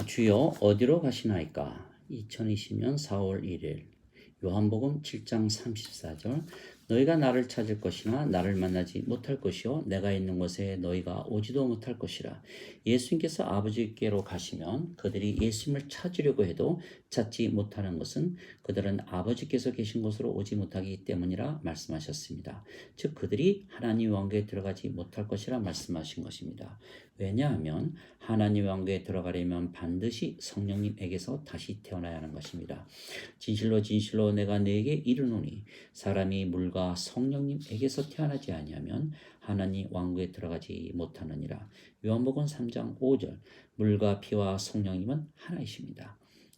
주여 어디로 가시나이까? 2020년 4월 1일 요한복음 7장 34절 너희가 나를 찾을 것이나 나를 만나지 못할 것이요 내가 있는 곳에 너희가 오지도 못할 것이라. 예수님께서 아버지께로 가시면 그들이 예수님을 찾으려고 해도 찾지 못하는 것은 그들은 아버지께서 계신 곳으로 오지 못하기 때문이라 말씀하셨습니다. 즉 그들이 하나님 왕국에 들어가지 못할 것이라 말씀하신 것입니다. 왜냐하면 하나님 왕국에 들어가려면 반드시 성령님에게서 다시 태어나야 하는 것입니다. 진실로 진실로 내가 네게 이르노니 사람이 물과 성령님에게서 태어나지 아니하면 하나님 왕국에 들어가지 못하느니라. 요한복음 3장 5절 물과 피와 성령님은 하나이십니다.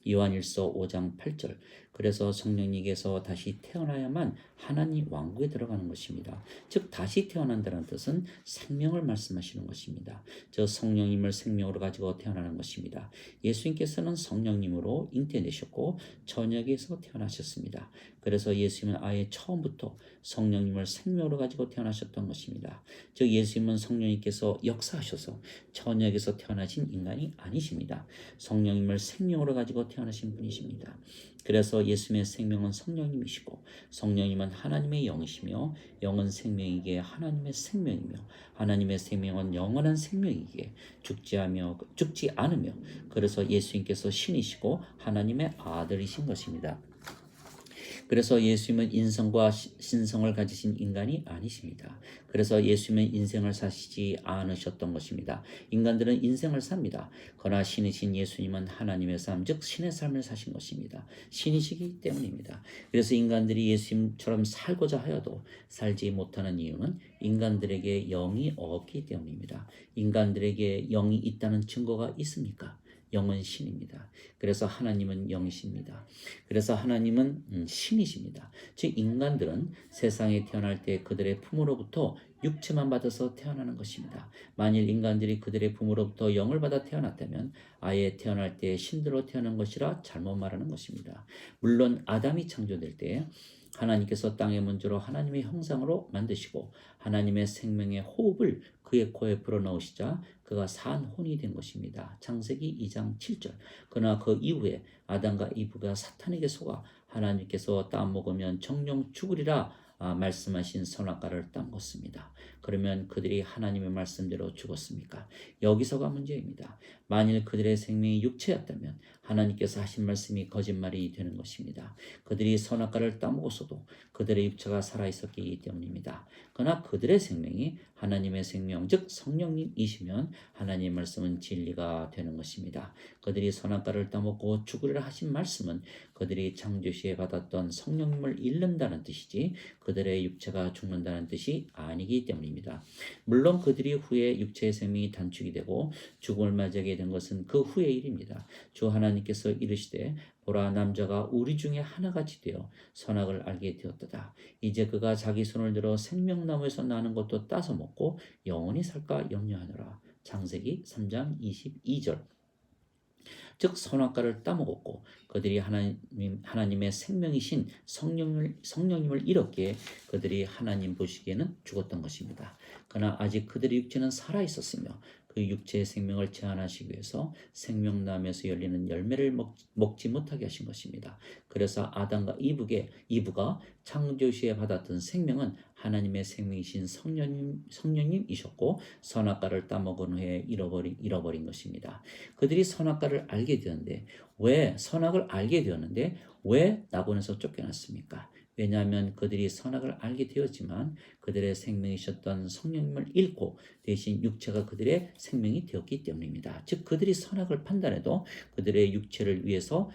요한일서 5장 8절 그래서 성령님께서 다시 태어나야만 하나님 왕국에 들어가는 것입니다. 즉 다시 태어난다는 뜻은 생명을 말씀하시는 것입니다. 저 성령님을 생명으로 가지고 태어나는 것입니다. 예수님께서는 성령님으로 잉태되셨고 처녀에게서 태어나셨습니다. 그래서 예수님은 아예 처음부터 성령님을 생명으로 가지고 태어나셨던 것입니다. 즉 예수님은 성령님께서 역사하셔서 처녀에게서 태어나신 인간이 아니십니다. 성령님을 생명으로 가지고 태어나신 분이십니다. 그래서 예수님의 생명은 성령님이시고 성령님은 하나님의 영이시며 영은 생명이기에 하나님의 생명이며 하나님의 생명은 영원한 생명이기에 죽지 않으며 그래서 예수님께서 신이시고 하나님의 아들이신 것입니다. 그래서 예수님은 인성과 신성을 가지신 인간이 아니십니다. 그래서 예수님은 인생을 사시지 않으셨던 것입니다. 인간들은 인생을 삽니다. 그러나 신이신 예수님은 하나님의 삶, 즉 신의 삶을 사신 것입니다. 신이시기 때문입니다. 그래서 인간들이 예수님처럼 살고자 하여도 살지 못하는 이유는 인간들에게 영이 없기 때문입니다. 인간들에게 영이 있다는 증거가 있습니까? 영은 신입니다. 그래서 하나님은 영이십니다. 그래서 하나님은 신이십니다. 즉 인간들은 세상에 태어날 때 그들의 품으로부터 육체만 받아서 태어나는 것입니다. 만일 인간들이 그들의 품으로부터 영을 받아 태어났다면 아예 태어날 때 신들로 태어난 것이라 잘못 말하는 것입니다. 물론 아담이 창조될 때 하나님께서 땅의 문조로 하나님의 형상으로 만드시고 하나님의 생명의 호흡을 그의 코에 불어넣으시자 그가 산 혼이 된 것입니다. 창세기 2장 7절. 그러나 그 이후에 아담과 이브가 사탄에게 속아 하나님께서 따먹으면 정령 죽으리라 말씀하신 선악과를 따먹었습니다. 그러면 그들이 하나님의 말씀대로 죽었습니까? 여기서가 문제입니다. 만일 그들의 생명이 육체였다면 하나님께서 하신 말씀이 거짓말이 되는 것입니다. 그들이 선악과를 따먹었어도 그들의 육체가 살아있었기 때문입니다. 그러나 그들의 생명이 하나님의 생명, 즉 성령님이시면 하나님의 말씀은 진리가 되는 것입니다. 그들이 선악과를 따먹고 죽으리라 하신 말씀은 그들이 창조시에 받았던 성령님을 잃는다는 뜻이지 그들의 육체가 죽는다는 뜻이 아니기 때문입니다. 물론 그들이 후에 육체의 생명이 단축이 되고 죽음을 맞이하게 된 것은 그 후의 일입니다. 주 하나님께서 이르시되 보라 남자가 우리 중에 하나같이 되어 선악을 알게 되었도다. 이제 그가 자기 손을 들어 생명나무에서 나는 것도 따서 먹고 영원히 살까 염려하노라. 창세기 3장 22절. 즉 선악과를 따먹었고 그들이 하나님의 생명이신 성령님을 잃었기에 그들이 하나님 보시기에는 죽었던 것입니다. 그러나 아직 그들의 육체는 살아 있었으며 그 육체의 생명을 제한하시기 위해서 생명나무에서 열리는 열매를 먹지 못하게 하신 것입니다. 그래서 아담과 이브가 창조시에 받았던 생명은 하나님의 생명이신 성령님이셨고 선악과를 따먹은 후에 잃어버린 것입니다. 그들이 선악과를 알게 되었는데 왜 낙원에서 쫓겨났습니까? 왜냐하면 그들이 선악을 알게 되었지만 그들의 생명이셨던 성령님을 잃고 대신 육체가 그들의 생명이 되었기 때문입니다. 즉 그들이 선악을 판단해도 그들의 육체를 위해서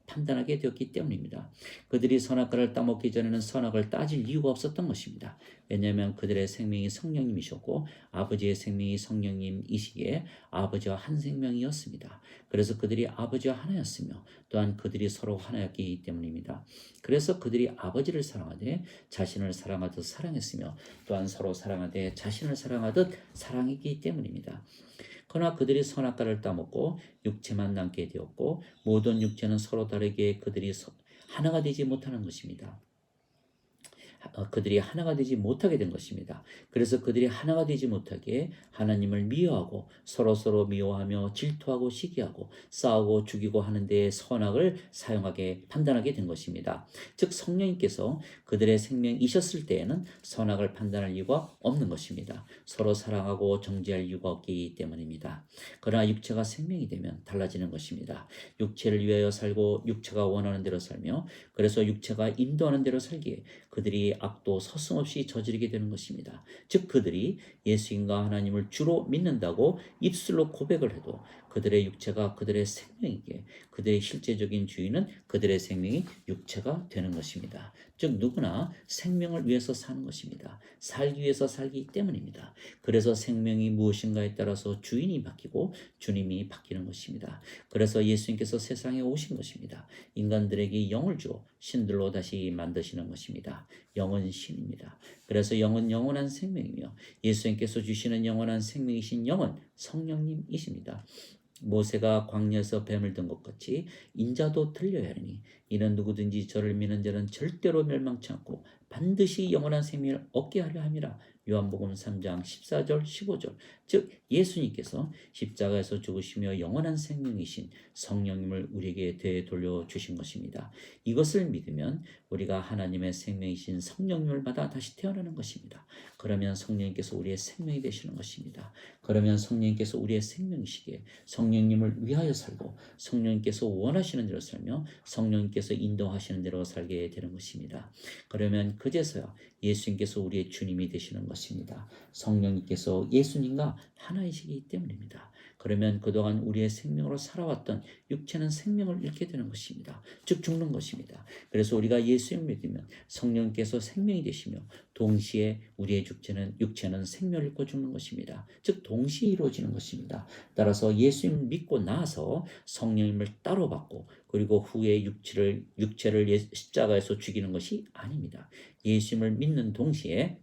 판단하게 되었기 때문입니다. 그들이 선악과를 따먹기 전에는 선악을 따질 이유가 없었던 것입니다. 왜냐하면 그들의 생명이 성령님이셨고 아버지의 생명이 성령님이시기에 아버지와 한 생명이었습니다. 그래서 그들이 아버지와 하나였으며 또한 그들이 서로 하나였기 때문입니다. 그래서 그들이 아버지를 사랑하되 자신을 사랑하듯 사랑했으며 또한 서로 사랑하되 자신을 사랑하듯 사랑했기 때문입니다. 그러나 그들이 선악과를 따먹고 육체만 남게 되었고 모든 육체는 서로 다르게 그들이 하나가 되지 못하는 것입니다. 그들이 하나가 되지 못하게 된 것입니다. 그래서 그들이 하나가 되지 못하게 하나님을 미워하고 서로 미워하며 질투하고 시기하고 싸우고 죽이고 하는 데에 선악을 사용하게 판단하게 된 것입니다. 즉 성령님께서 그들의 생명이셨을 때에는 선악을 판단할 이유가 없는 것입니다. 서로 사랑하고 정죄할 이유가 없기 때문입니다. 그러나 육체가 생명이 되면 달라지는 것입니다. 육체를 위하여 살고 육체가 원하는 대로 살며 그래서 육체가 인도하는 대로 살기에 그들이 악도 서슴없이 저지르게 되는 것입니다. 즉 그들이 예수님과 하나님을 주로 믿는다고 입술로 고백을 해도 그들의 육체가 그들의 생명이기에 그들의 실제적인 주인은 그들의 생명이 육체가 되는 것입니다. 즉 누구나 생명을 위해서 사는 것입니다. 살기 위해서 살기 때문입니다. 그래서 생명이 무엇인가에 따라서 주인이 바뀌고 주님이 바뀌는 것입니다. 그래서 예수님께서 세상에 오신 것입니다. 인간들에게 영을 주어 신들로 다시 만드시는 것입니다. 영은 신입니다. 그래서 영은 영원한 생명이며 예수님께서 주시는 영원한 생명이신 영은 성령님이십니다. 모세가 광야에서 뱀을 든 것 같이 인자도 들려야 하니 이는 누구든지 저를 믿는 자는 절대로 멸망치 않고 반드시 영원한 생명을 얻게 하려 함이라. 요한복음 3장 14절 15절. 즉 예수님께서 십자가에서 죽으시며 영원한 생명이신 성령님을 우리에게 되돌려 주신 것입니다. 이것을 믿으면 우리가 하나님의 생명이신 성령님을 받아 다시 태어나는 것입니다. 그러면 성령님께서 우리의 생명이 되시는 것입니다. 그러면 성령님께서 우리의 생명이시기에 성령님을 위하여 살고 성령님께서 원하시는 대로 살며 성령님께서 인도하시는 대로 살게 되는 것입니다. 그러면 그제서야 예수님께서 우리의 주님이 되시는 것입니다. 성령님께서 예수님과 하나이시기 때문입니다. 그러면 그동안 우리의 생명으로 살아왔던 육체는 생명을 잃게 되는 것입니다. 즉 죽는 것입니다. 그래서 우리가 예수님을 믿으면 성령께서 생명이 되시며 동시에 우리의 육체는 생명을 잃고 죽는 것입니다. 즉 동시에 이루어지는 것입니다. 따라서 예수님을 믿고 나서 성령님을 따로 받고 그리고 후에 육체를 십자가에서 죽이는 것이 아닙니다. 예수님을 믿는 동시에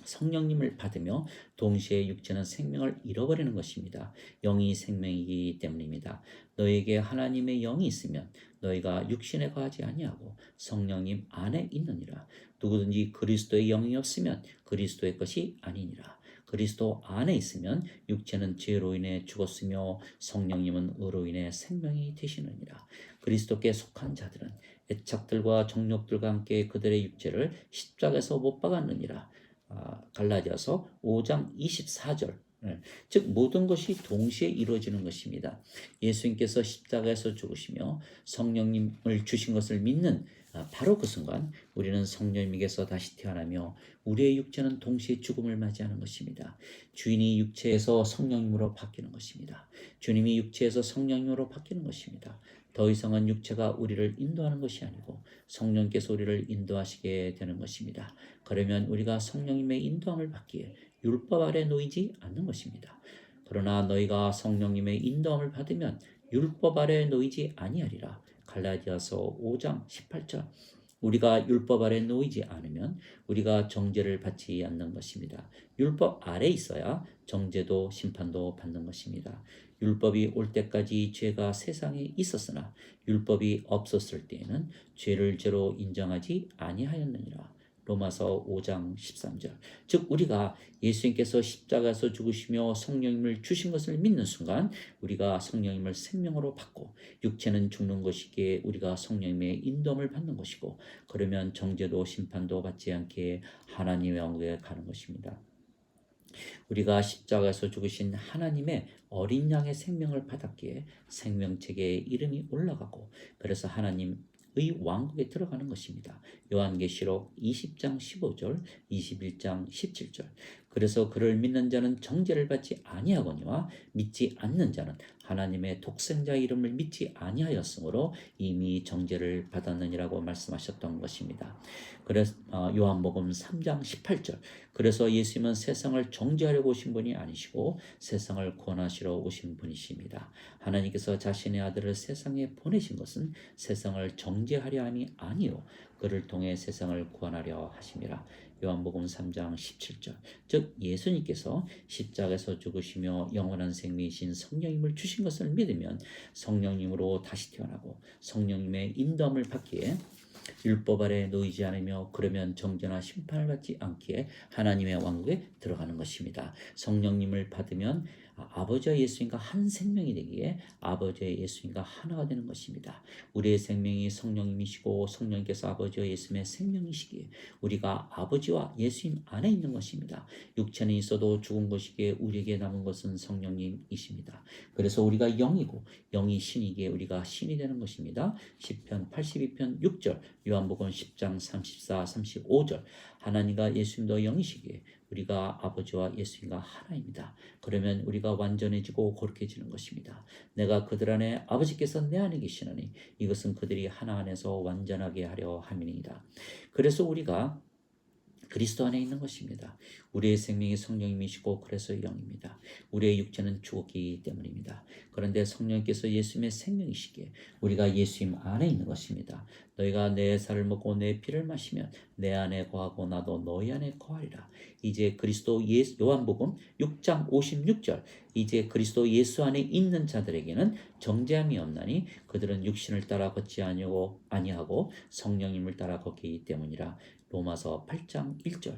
성령님을 받으며 동시에 육체는 생명을 잃어버리는 것입니다. 영이 생명이기 때문입니다. 너에게 하나님의 영이 있으면 너희가 육신에 거하지 아니하고 성령님 안에 있느니라. 누구든지 그리스도의 영이 없으면 그리스도의 것이 아니니라. 그리스도 안에 있으면 육체는 죄로 인해 죽었으며 성령님은 의로 인해 생명이 되시느니라. 그리스도께 속한 자들은 애착들과 정욕들과 함께 그들의 육체를 십자가에서 못 박았느니라. 갈라디아서 5장 24절. 즉 모든 것이 동시에 이루어지는 것입니다. 예수님께서 십자가에서 죽으시며 성령님을 주신 것을 믿는 바로 그 순간 우리는 성령님께서 다시 태어나며 우리의 육체는 동시에 죽음을 맞이하는 것입니다. 주인이 육체에서 성령님으로 바뀌는 것입니다. 주님이 육체에서 성령님으로 바뀌는 것입니다. 더 이상은 육체가 우리를 인도하는 것이 아니고 성령께서 우리를 인도하시게 되는 것입니다. 그러면 우리가 성령님의 인도함을 받기에 율법 아래 놓이지 않는 것입니다. 그러나 너희가 성령님의 인도함을 받으면 율법 아래 놓이지 아니하리라. 갈라디아서 5장 18절. 우리가 율법 아래 놓이지 않으면 우리가 정죄를 받지 않는 것입니다. 율법 아래 있어야 정죄도 심판도 받는 것입니다. 율법이 올 때까지 죄가 세상에 있었으나 율법이 없었을 때에는 죄를 죄로 인정하지 아니하였느니라. 로마서 5장 13절. 즉 우리가 예수님께서 십자가에서 죽으시며 성령님을 주신 것을 믿는 순간 우리가 성령님을 생명으로 받고 육체는 죽는 것이기에 우리가 성령님의 인도함을 받는 것이고 그러면 정죄도 심판도 받지 않게 하나님의 왕국에 가는 것입니다. 우리가 십자가에서 죽으신 하나님의 어린 양의 생명을 받았기에 생명책에 이름이 올라가고 그래서 하나님의 왕국에 들어가는 것입니다. 요한계시록 20장 15절, 21장 17절. 그래서 그를 믿는 자는 정죄를 받지 아니하거니와 믿지 않는 자는 하나님의 독생자 이름을 믿지 아니하였으므로 이미 정죄를 받았느니라고 말씀하셨던 것입니다. 그래서 요한복음 3장 18절. 그래서 예수님은 세상을 정죄하려고 오신 분이 아니시고 세상을 구원하시러 오신 분이십니다. 하나님께서 자신의 아들을 세상에 보내신 것은 세상을 정죄하려 함이 아니요 그를 통해 세상을 구원하려 하심이라. 요한복음 3장 17절. 즉 예수님께서 십자가에서 죽으시며 영원한 생명이신 성령님을 주신 것을 믿으면 성령님으로 다시 태어나고 성령님의 인도함을 받기에 율법 아래 놓이지 않으며 그러면 정죄나 심판을 받지 않기에 하나님의 왕국에 들어가는 것입니다. 성령님을 받으면 아버지와 예수님과 한 생명이 되기에 아버지와 예수님과 하나가 되는 것입니다. 우리의 생명이 성령님이시고 성령께서 아버지와 예수님의 생명이시기에 우리가 아버지와 예수님 안에 있는 것입니다. 육체는 있어도 죽은 것이기에 우리에게 남은 것은 성령님이십니다. 그래서 우리가 영이고 영이 신이기에 우리가 신이 되는 것입니다. 시편 82편 6절, 요한복음 10장 34, 35절. 하나님과 예수님도 영이시기에 우리가 아버지와 예수님과 하나입니다. 그러면 우리가 완전해지고 거룩해지는 것입니다. 내가 그들 안에 아버지께서 내 안에 계시나니 이것은 그들이 하나 안에서 완전하게 하려 함이니이다. 그래서 우리가 그리스도 안에 있는 것입니다. 우리의 생명이 성령님이시고 그래서 영입니다. 우리의 육체는 죽었기 때문입니다. 그런데 성령께서 예수님의 생명이시기에 우리가 예수님 안에 있는 것입니다. 너희가 내 살을 먹고 내 피를 마시면 내 안에 거하고 나도 너희 안에 거하리라. 이제 그리스도 요한복음 6장 56절. 이제 그리스도 예수 안에 있는 자들에게는 정죄함이 없나니 그들은 육신을 따라 걷지 아니하고 성령님을 따라 걷기 때문이라. 로마서 8장 1절.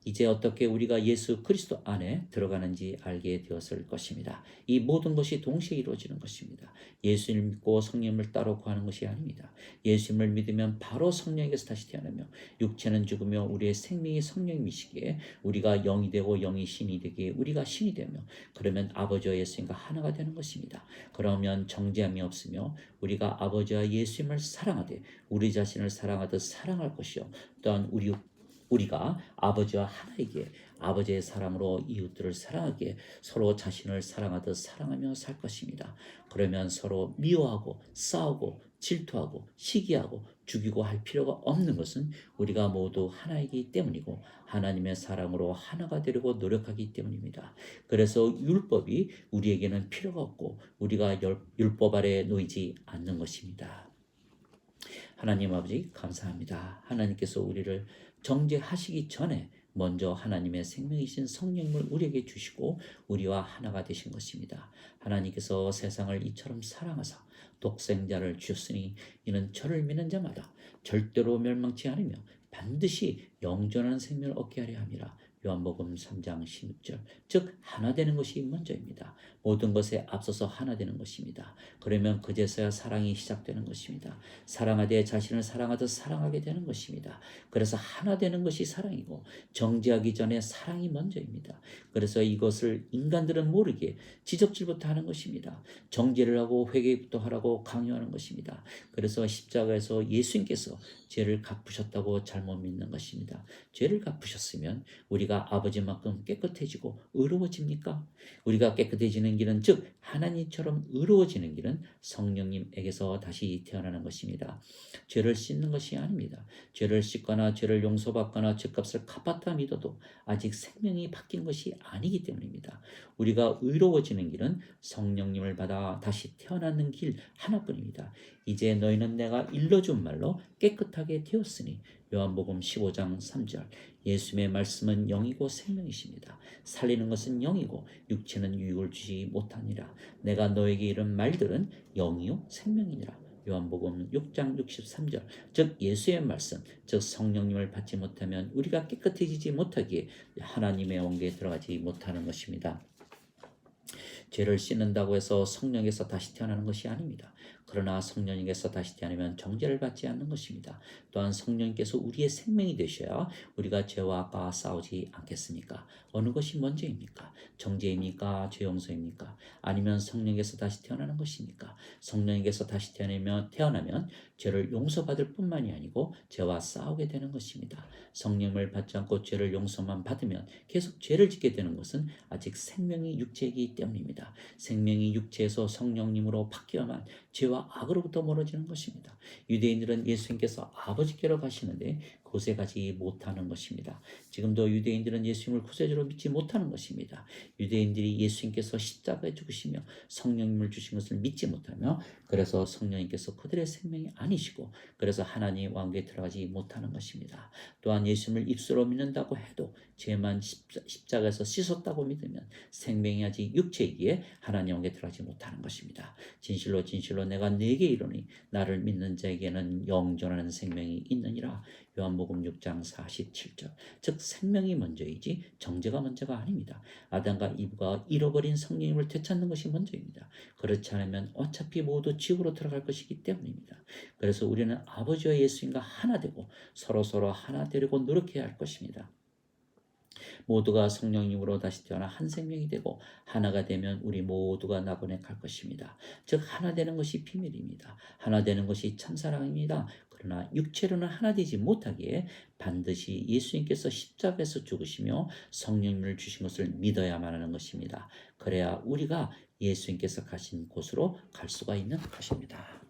이제 어떻게 우리가 예수 그리스도 안에 들어가는지 알게 되었을 것입니다. 이 모든 것이 동시에 이루어지는 것입니다. 예수님을 믿고 성령을 따로 구하는 것이 아닙니다. 예수님을 믿으면 바로 성령에게서 다시 태어나며 육체는 죽으며 우리의 생명이 성령이시기에 우리가 영이 되고 영이 신이 되기에 우리가 신이 되며 그러면 아버지와 예수님과 하나가 되는 것입니다. 그러면 정죄함이 없으며 우리가 아버지와 예수님을 사랑하되 우리 자신을 사랑하듯 사랑할 것이요 또한 우리가 아버지와 하나이기에 아버지의 사랑으로 이웃들을 사랑하기에 서로 자신을 사랑하듯 사랑하며 살 것입니다. 그러면 서로 미워하고 싸우고 질투하고 시기하고 죽이고 할 필요가 없는 것은 우리가 모두 하나이기 때문이고 하나님의 사랑으로 하나가 되려고 노력하기 때문입니다. 그래서 율법이 우리에게는 필요가 없고 우리가 율법 아래 놓이지 않는 것입니다. 하나님 아버지 감사합니다. 하나님께서 우리를 정죄하시기 전에 먼저 하나님의 생명이신 성령님을 우리에게 주시고 우리와 하나가 되신 것입니다. 하나님께서 세상을 이처럼 사랑하사 독생자를 주셨으니 이는 저를 믿는 자마다 절대로 멸망치 않으며 반드시 영존하는 생명을 얻게 하려 함이라. 요한복음 3장 16절. 즉 하나 되는 것이 먼저입니다. 모든 것에 앞서서 하나 되는 것입니다. 그러면 그제서야 사랑이 시작되는 것입니다. 사랑하되 자신을 사랑하듯 사랑하게 되는 것입니다. 그래서 하나 되는 것이 사랑이고 정죄하기 전에 사랑이 먼저입니다. 그래서 이것을 인간들은 모르게 지적질부터 하는 것입니다. 정죄를 하고 회개부터 하라고 강요하는 것입니다. 그래서 십자가에서 예수님께서 죄를 갚으셨다고 잘못 믿는 것입니다. 죄를 갚으셨으면 우리가 아버지만큼 깨끗해지고 의로워집니까? 우리가 깨끗해지는 길은 즉 하나님처럼 의로워지는 길은 성령님에게서 다시 태어나는 것입니다. 죄를 씻는 것이 아닙니다. 죄를 씻거나 죄를 용서받거나 죄값을 갚았다 믿어도 아직 생명이 바뀐 것이 아니기 때문입니다. 우리가 의로워지는 길은 성령님을 받아 다시 태어나는 길 하나뿐입니다. 이제 너희는 내가 일러준 말로 깨끗하게 되었으니 요한복음 15장 3절. 예수님의 말씀은 영이고 생명이십니다. 살리는 것은 영이고 육체는 유익을 주지 못하니라. 내가 너에게 이른 말들은 영이요 생명이니라. 요한복음 6장 63절. 즉 예수의 말씀, 즉 성령님을 받지 못하면 우리가 깨끗해지지 못하기에 하나님의 왕국에 들어가지 못하는 것입니다. 죄를 씻는다고 해서 성령에서 다시 태어나는 것이 아닙니다. 그러나 성령님께서 다시 태어나면 정죄를 받지 않는 것입니다. 또한 성령님께서 우리의 생명이 되셔야 우리가 죄와 싸우지 않겠습니까? 어느 것이 먼저입니까? 정죄입니까? 죄 용서입니까? 아니면 성령께서 다시 태어나는 것입니까? 성령께서 다시 태어나면 죄를 용서받을 뿐만이 아니고 죄와 싸우게 되는 것입니다. 성령을 받지 않고 죄를 용서만 받으면 계속 죄를 짓게 되는 것은 아직 생명이 육체이기 때문입니다. 생명이 육체에서 성령님으로 바뀌어야만 죄와 악으로부터 멀어지는 것입니다. 유대인들은 예수님께서 아버지께로 가시는데 곳에 가지 못하는 것입니다. 지금도 유대인들은 예수님을 구세주로 믿지 못하는 것입니다. 유대인들이 예수님께서 십자가에 죽으시며 성령님을 주신 것을 믿지 못하며 그래서 성령님께서 그들의 생명이 아니시고 그래서 하나님 왕국에 들어가지 못하는 것입니다. 또한 예수님을 입술로 믿는다고 해도 죄만 십자가에서 씻었다고 믿으면 생명이 아직 육체이기에 하나님 왕국에 들어가지 못하는 것입니다. 진실로 진실로 내가 네게 이르노니 나를 믿는 자에게는 영존하는 생명이 있느니라. 요한복음 6장 47절. 즉 생명이 먼저이지 정죄가 먼저가 아닙니다. 아담과 이브가 잃어버린 성령님을 되찾는 것이 먼저입니다. 그렇지 않으면 어차피 모두 지옥으로 들어갈 것이기 때문입니다. 그래서 우리는 아버지와 예수님과 하나 되고 서로 하나 되려고 노력해야 할 것입니다. 모두가 성령님으로 다시 태어나 한 생명이 되고 하나가 되면 우리 모두가 낙원에 갈 것입니다. 즉 하나 되는 것이 비밀입니다. 하나 되는 것이 참사랑입니다. 그러나 육체로는 하나 되지 못하기에 반드시 예수님께서 십자가에서 죽으시며 성령님을 주신 것을 믿어야만 하는 것입니다. 그래야 우리가 예수님께서 가신 곳으로 갈 수가 있는 것입니다.